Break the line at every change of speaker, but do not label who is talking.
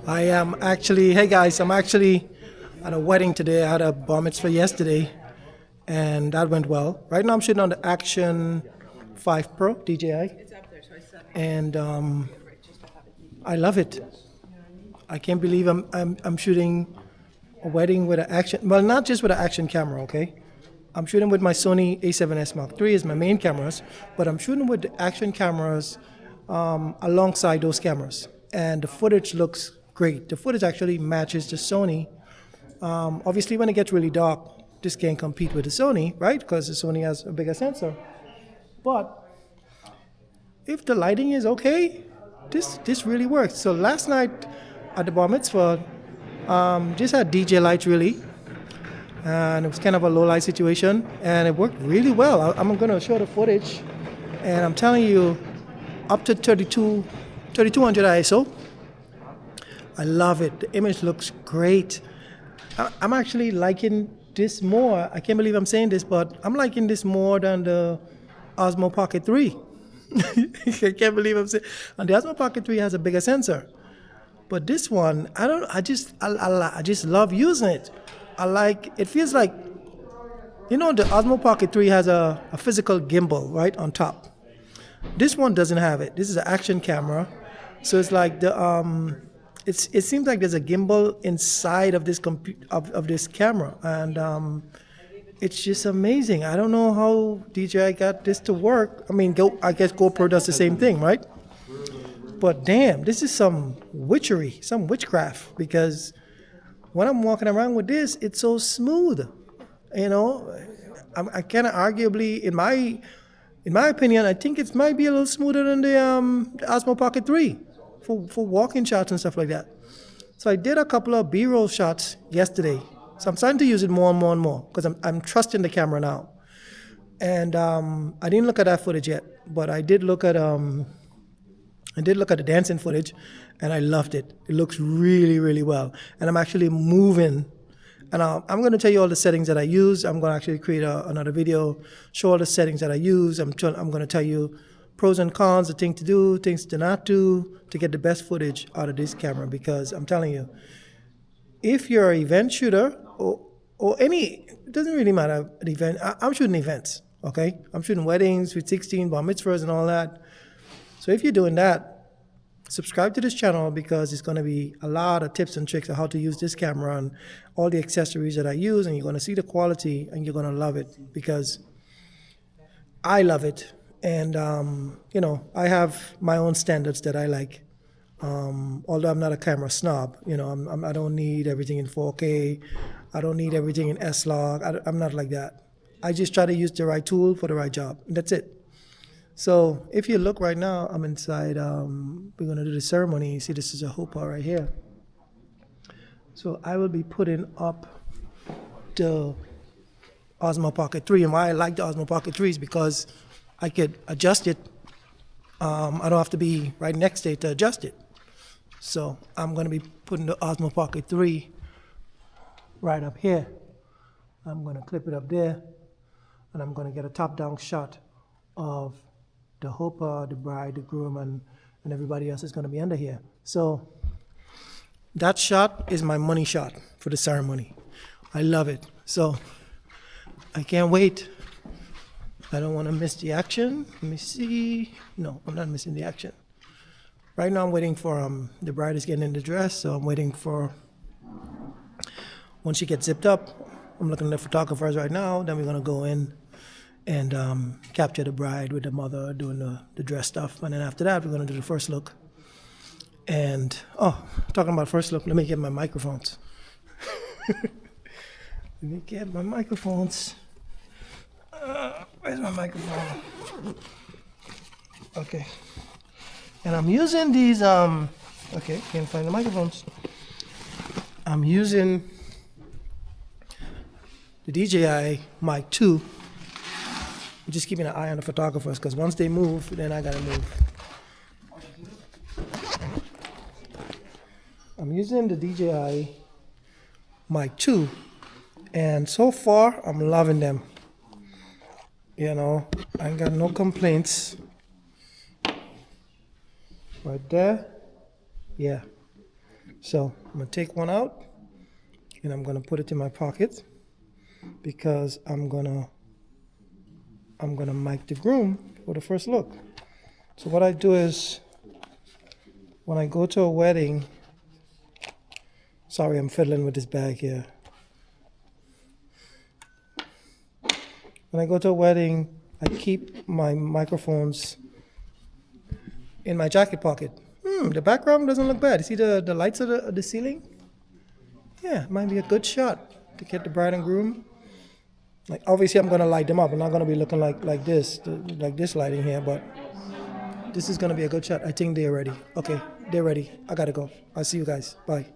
I am actually, hey guys, I'm actually at a wedding today. I had a bar mitzvah yesterday, and that went well. Right now I'm shooting on the Action 5 Pro DJI, and I love it. I can't believe I'm shooting a wedding with an action, well, not just with an action camera, okay? I'm shooting with my Sony A7S Mark III as my main cameras, but I'm shooting with the action cameras alongside those cameras. And the footage looks great. The footage actually matches the Sony. Obviously, when it gets really dark, this can't compete with the Sony, right? Because the Sony has a bigger sensor. But if the lighting is okay, this really works. So last night at the bar mitzvah, just had DJ lights really, and it was kind of a low light situation, and it worked really well. I'm going to show the footage, and I'm telling you, up to 3200 ISO. I love it. The image looks great. I'm actually liking this more. I can't believe I'm saying this, but I'm liking this more than the Osmo Pocket 3. I can't believe I'm saying. And the Osmo Pocket 3 has a bigger sensor. But this one, I just love using it. It feels like, the Osmo Pocket 3 has a physical gimbal, right, on top. This one doesn't have it. This is an action camera. So it's like it seems like there's a gimbal inside of this of this camera, and it's just amazing. I don't know how DJI got this to work. I mean, I guess GoPro does the same thing, right? But damn, this is some witchery, some witchcraft, because when I'm walking around with this, it's so smooth. I kind of arguably, in my opinion, I think it might be a little smoother than the Osmo Pocket 3 for walking shots and stuff like that. So I did a couple of B-roll shots yesterday. So I'm starting to use it more and more and more because I'm trusting the camera now. And I didn't look at that footage yet, but I did look at the dancing footage, and I loved it. It looks really, really well. And I'm actually moving. And I'm going to tell you all the settings that I use. I'm going to actually create another video, show all the settings that I use. I'm going to tell you pros and cons, the things to do, things to not do, to get the best footage out of this camera. Because I'm telling you, if you're an event shooter, or any, it doesn't really matter, an event. I'm shooting events, okay? I'm shooting weddings, with 16, bar mitzvahs, and all that. So if you're doing that, subscribe to this channel, because it's going to be a lot of tips and tricks on how to use this camera and all the accessories that I use, and you're going to see the quality, and you're going to love it, because I love it. And, I have my own standards that I like. Although I'm not a camera snob, I don't need everything in 4K. I don't need everything in S-Log. I'm not like that. I just try to use the right tool for the right job. And that's it. So if you look right now, I'm inside, we're going to do the ceremony. You see, this is a hoopah right here. So I will be putting up the Osmo Pocket 3. And why I like the Osmo Pocket 3 is because I could adjust it. I don't have to be right next to it to adjust it. So I'm going to be putting the Osmo Pocket 3 right up here. I'm going to clip it up there, and I'm going to get a top-down shot of the hoopah, the bride, the groom, and everybody else is going to be under here. So that shot is my money shot for the ceremony. I love it. So I can't wait. I don't want to miss the action. Let me see. No, I'm not missing the action. Right now I'm waiting for, the bride is getting in the dress, so I'm waiting for, once she gets zipped up, I'm looking at the photographers right now, then we're going to go in and capture the bride with the mother doing the dress stuff. And then after that, we're going to do the first look. And, talking about first look, let me get my microphones. Let me get my microphones. Where's my microphone? Okay. And I'm using these, okay, can't find the microphones. I'm using the DJI Mic 2. I'm just keeping an eye on the photographers, because once they move, then I gotta move. I'm using the DJI Mic 2, and so far, I'm loving them. I ain't got no complaints. Right there. Yeah. So I'm gonna take one out and I'm gonna put it in my pocket because I'm gonna mic the groom for the first look. So what I do is when I go to a wedding, sorry, I'm fiddling with this bag here. When I go to a wedding, I keep my microphones in my jacket pocket. The background doesn't look bad. You see the lights of the ceiling? Yeah, it might be a good shot to get the bride and groom. Like obviously I'm gonna light them up. I'm not gonna be looking like this lighting here, but this is gonna be a good shot. I think they're ready. Okay, they're ready. I gotta go. I'll see you guys. Bye.